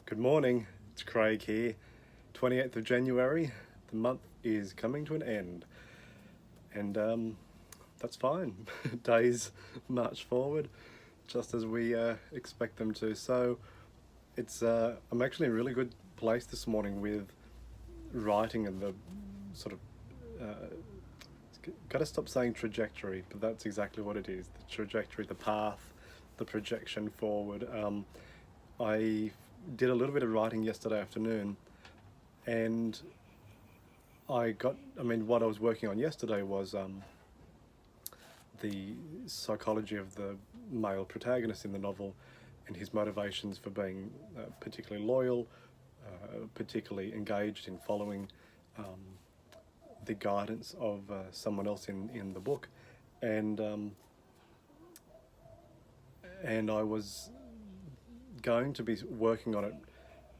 Good morning, it's Craig here. 28th of January, the month is coming to an end, and that's fine. Days march forward just as we expect them to. So I'm actually in a really good place this morning with writing and the sort of got to stop saying trajectory, but that's exactly what it is. The trajectory, the path, the projection forward. I did a little bit of writing yesterday afternoon, and what I was working on yesterday was the psychology of the male protagonist in the novel and his motivations for being particularly loyal, particularly engaged in following the guidance of someone else in the book. And I was going to be working on it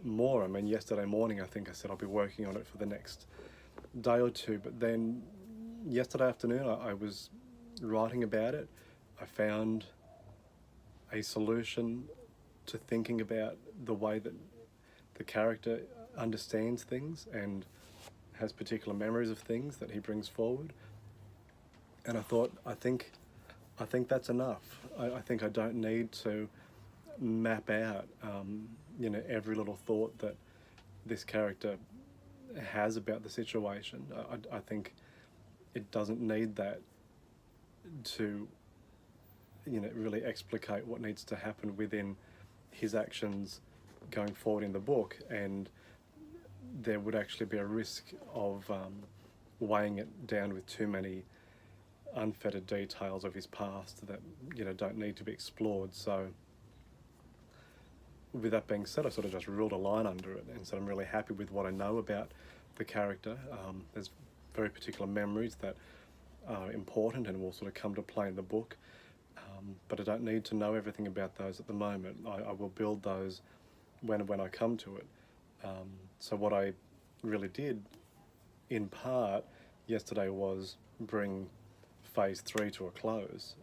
more. Yesterday morning I think I said I'll be working on it for the next day or two, but then yesterday afternoon I was writing about it. I found a solution to thinking about the way that the character understands things and has particular memories of things that he brings forward. And I thought, I think that's enough. I think I don't need to map out every little thought that this character has about the situation. I think it doesn't need that to really explicate what needs to happen within his actions going forward in the book, and there would actually be a risk of weighing it down with too many unfettered details of his past that don't need to be explored. So with that being said, I sort of just ruled a line under it and said I'm really happy with what I know about the character. There's very particular memories that are important and will sort of come to play in the book, but I don't need to know everything about those at the moment. I will build those when I come to it. So what I really did in part yesterday was bring phase 3 to a close.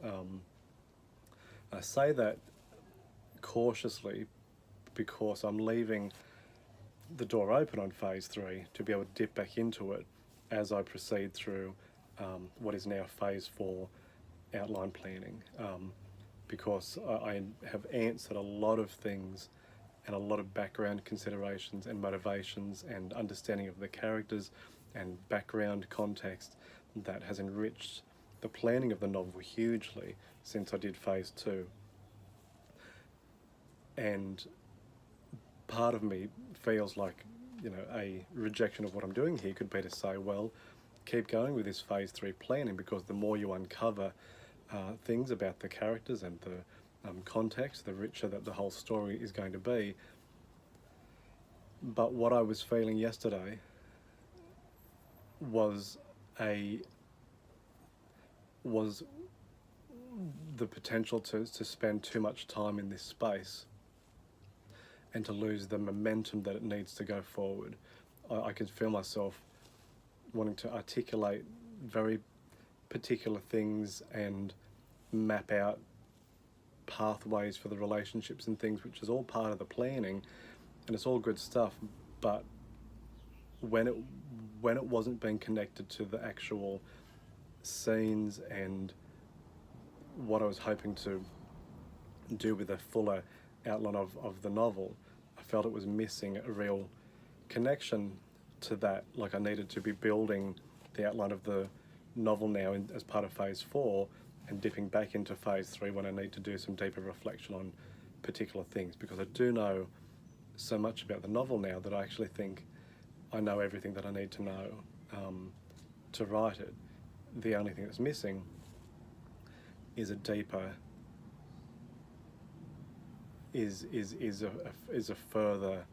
I say that cautiously because I'm leaving the door open on phase 3 to be able to dip back into it as I proceed through what is now phase 4 outline planning, because I have answered a lot of things and a lot of background considerations and motivations and understanding of the characters and background context that has enriched the planning of the novel hugely since I did phase 2. And part of me feels like a rejection of what I'm doing here could be to say, well, keep going with this phase 3 planning, because the more you uncover things about the characters and the context, the richer that the whole story is going to be. But what I was feeling yesterday was the potential to spend too much time in this space and to lose the momentum that it needs to go forward. I could feel myself wanting to articulate very particular things and map out pathways for the relationships and things, which is all part of the planning, and it's all good stuff. But when it wasn't being connected to the actual scenes and what I was hoping to do with a fuller outline of the novel, I felt it was missing a real connection to that. Like I needed to be building the outline of the novel now as part of phase 4 and dipping back into phase 3 when I need to do some deeper reflection on particular things, because I do know so much about the novel now that I actually think I know everything that I need to know to write it. The only thing that's missing is a deeper, is a further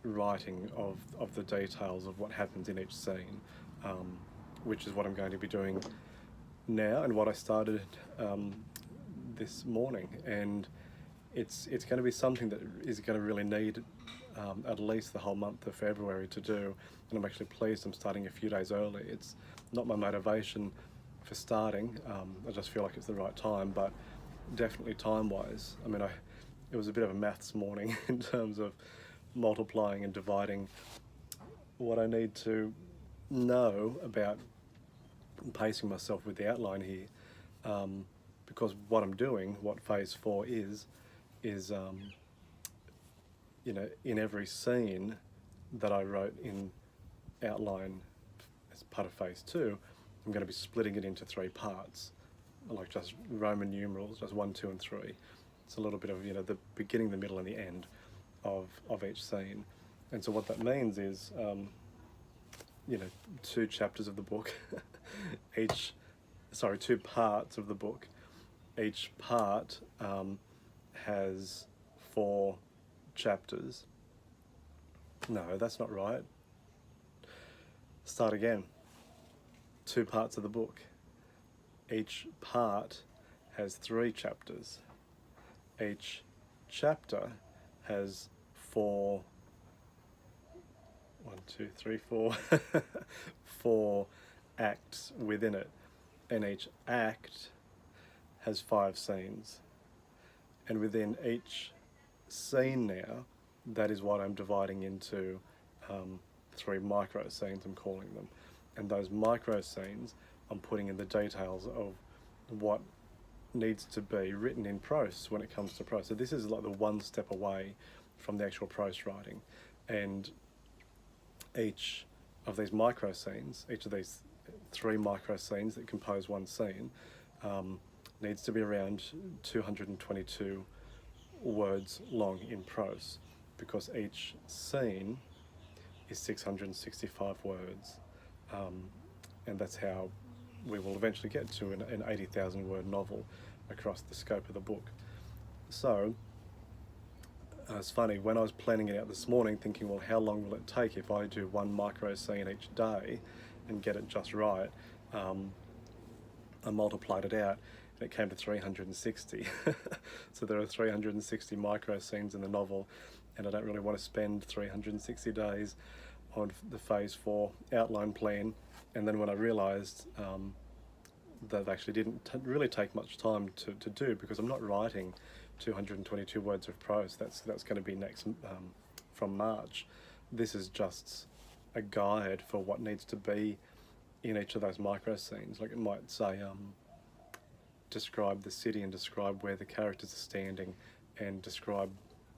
writing of the details of what happens in each scene, which is what I'm going to be doing now and what I started this morning. And it's going to be something that is going to really need at least the whole month of February to do, and I'm actually pleased I'm starting a few days early. It's not my motivation for starting, I just feel like it's the right time, but definitely time-wise. It was a bit of a maths morning in terms of multiplying and dividing what I need to know about pacing myself with the outline here, because what I'm doing, what phase 4 is in every scene that I wrote in outline as part of phase 2, I'm going to be splitting it into 3 parts, like just Roman numerals, just 1, 2, and 3. It's a little bit of the beginning, the middle, and the end of each scene. And so what that means is 2 chapters of the book, 2 parts of the book. Each part has 4 chapters. No, that's not right. Start again. 2 parts of the book. Each part has 3 chapters. Each chapter has 4 4 acts within it, and each act has 5 scenes. And within each scene now, that is what I'm dividing into 3 micro scenes, I'm calling them. And those micro scenes, I'm putting in the details of what needs to be written in prose when it comes to prose. So this is like the one step away from the actual prose writing. And each of these micro scenes, each of these 3 micro scenes that compose one scene, needs to be around 222 words long in prose, because each scene is 665 words, and that's how we will eventually get to an 80,000 word novel across the scope of the book. So it's funny, when I was planning it out this morning, thinking, well, how long will it take if I do 1 micro scene each day and get it just right, I multiplied it out and it came to 360. So there are 360 micro scenes in the novel, and I don't really want to spend 360 days on the phase 4 outline plan. And then when I realised that it actually didn't really take much time to do, because I'm not writing 222 words of prose. That's going to be next from March. This is just a guide for what needs to be in each of those micro scenes. Like it might say, describe the city and describe where the characters are standing, and describe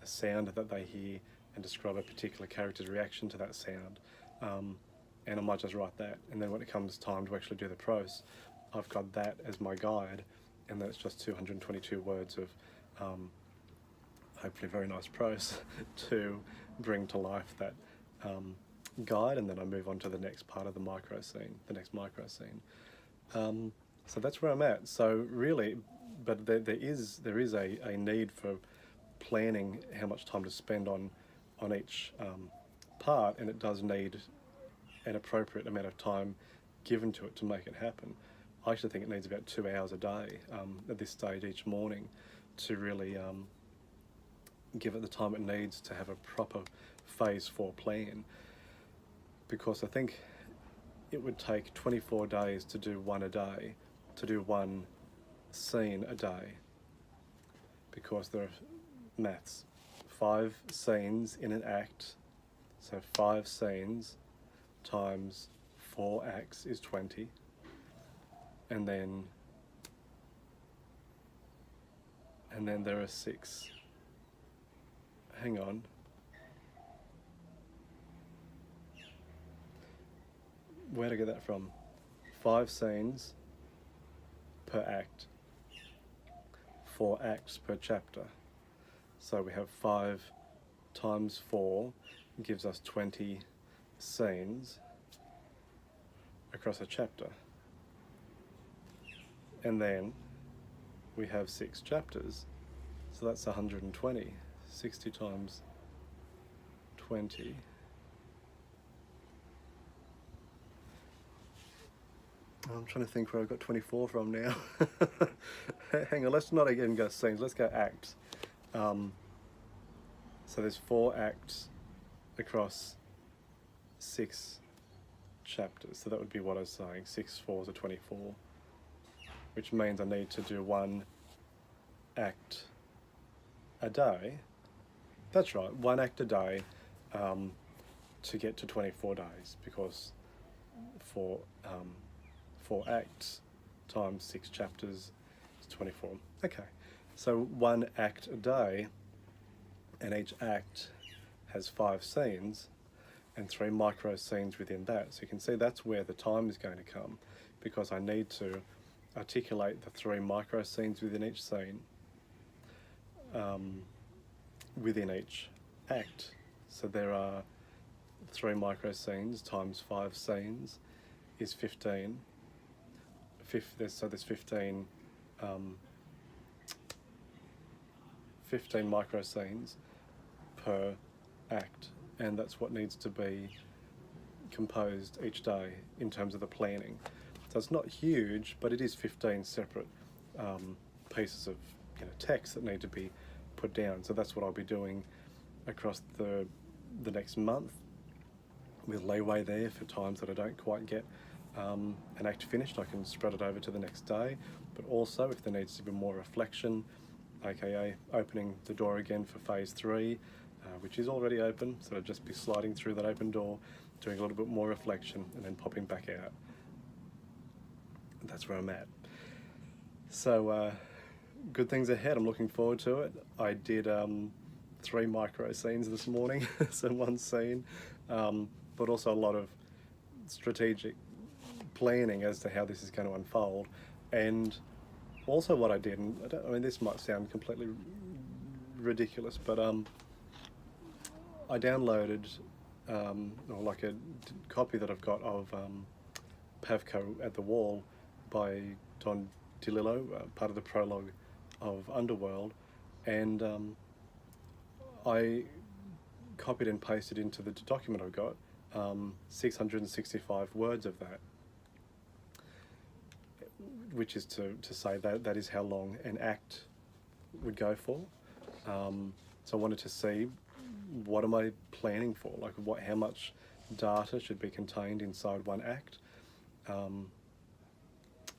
a sound that they hear, and describe a particular character's reaction to that sound. And I might just write that, and then when it comes time to actually do the prose, I've got that as my guide, and then it's just 222 words of hopefully very nice prose to bring to life that guide, and then I move on to the next part of the micro scene, the next micro scene. So that's where I'm at. So really, but there is a need for planning how much time to spend on each part, and it does need an appropriate amount of time given to it to make it happen. I actually think it needs about 2 hours a day at this stage each morning to really give it the time it needs to have a proper phase 4 plan, because I think it would take 24 days to do 1 a day, to do 1 scene a day, because there are maths. 5 scenes in an act, so 5 scenes times 4 acts is 20, and then there are 6. Hang on. Where did I get that from? 5 scenes per act, 4 acts per chapter. So we have 5 times 4 gives us 20 scenes across a chapter. And then we have 6 chapters, so that's 120. 60 times 20. I'm trying to think where I got 24 from now. Hang on, let's not again go scenes, let's go acts. So there's 4 acts across 6 chapters, so that would be what I was saying, 6 4s are 24, which means I need to do 1 act a day. That's right, 1 act a day to get to 24 days, because for 4 acts times 6 chapters is 24. Okay, so 1 act a day, and each act has 5 scenes and 3 micro scenes within that. So you can see that's where the time is going to come, because I need to articulate the 3 micro scenes within each scene, within each act. So there are 3 micro scenes times 5 scenes is 15. So there's 15 micro scenes per act, and that's what needs to be composed each day in terms of the planning. So it's not huge, but it is 15 separate pieces of text that need to be put down. So that's what I'll be doing across the next month, with leeway there for times that I don't quite get an act finished. I can spread it over to the next day, but also if there needs to be more reflection, aka opening the door again for phase 3, which is already open, so I'll just be sliding through that open door, doing a little bit more reflection, and then popping back out. That's where I'm at. So good things ahead. I'm looking forward to it. I did 3 micro scenes this morning, so 1 scene, but also a lot of strategic planning as to how this is going to unfold. And also what I did, and I mean this might sound completely ridiculous, but I downloaded like a copy that I've got of Pavko at the Wall by Don DeLillo, part of the prologue of Underworld, and I copied and pasted into the document I've got 665 words of that, which is to say that is how long an act would go for. So I wanted to see, what am I planning for? Like how much data should be contained inside 1 act?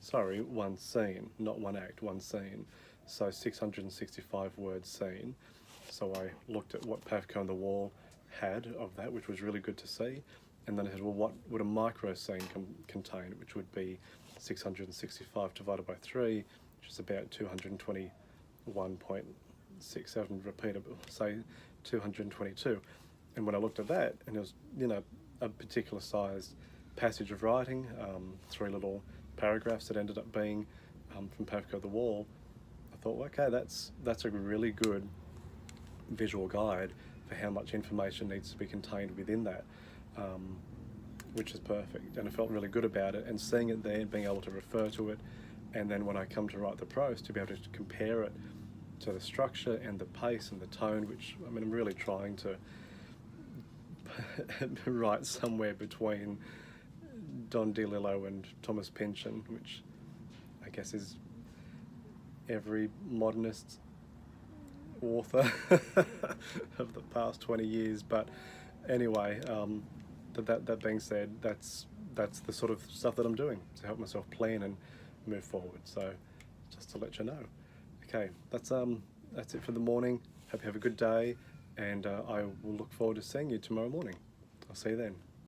Sorry, 1 scene, not 1 act, 1 scene. So 665 word scene. So I looked at what Pavko on the Wall had of that, which was really good to see. And then I said, well, what would a micro scene contain, which would be 665 divided by 3, which is about 221.67 repeatable, say 222. And when I looked at that, and it was, a particular sized passage of writing, 3 little paragraphs that ended up being from Pavko the Wall, I thought, well, okay, that's a really good visual guide for how much information needs to be contained within that, which is perfect. And I felt really good about it, and seeing it there and being able to refer to it, and then when I come to write the prose, to be able to compare it to the structure and the pace and the tone, which, I mean, I'm really trying to write somewhere between Don DeLillo and Thomas Pynchon, which I guess is every modernist author of the past 20 years. But anyway, that being said, that's the sort of stuff that I'm doing to help myself plan and move forward. So just to let you know. Okay, that's it for the morning. Hope you have a good day, and I will look forward to seeing you tomorrow morning. I'll see you then.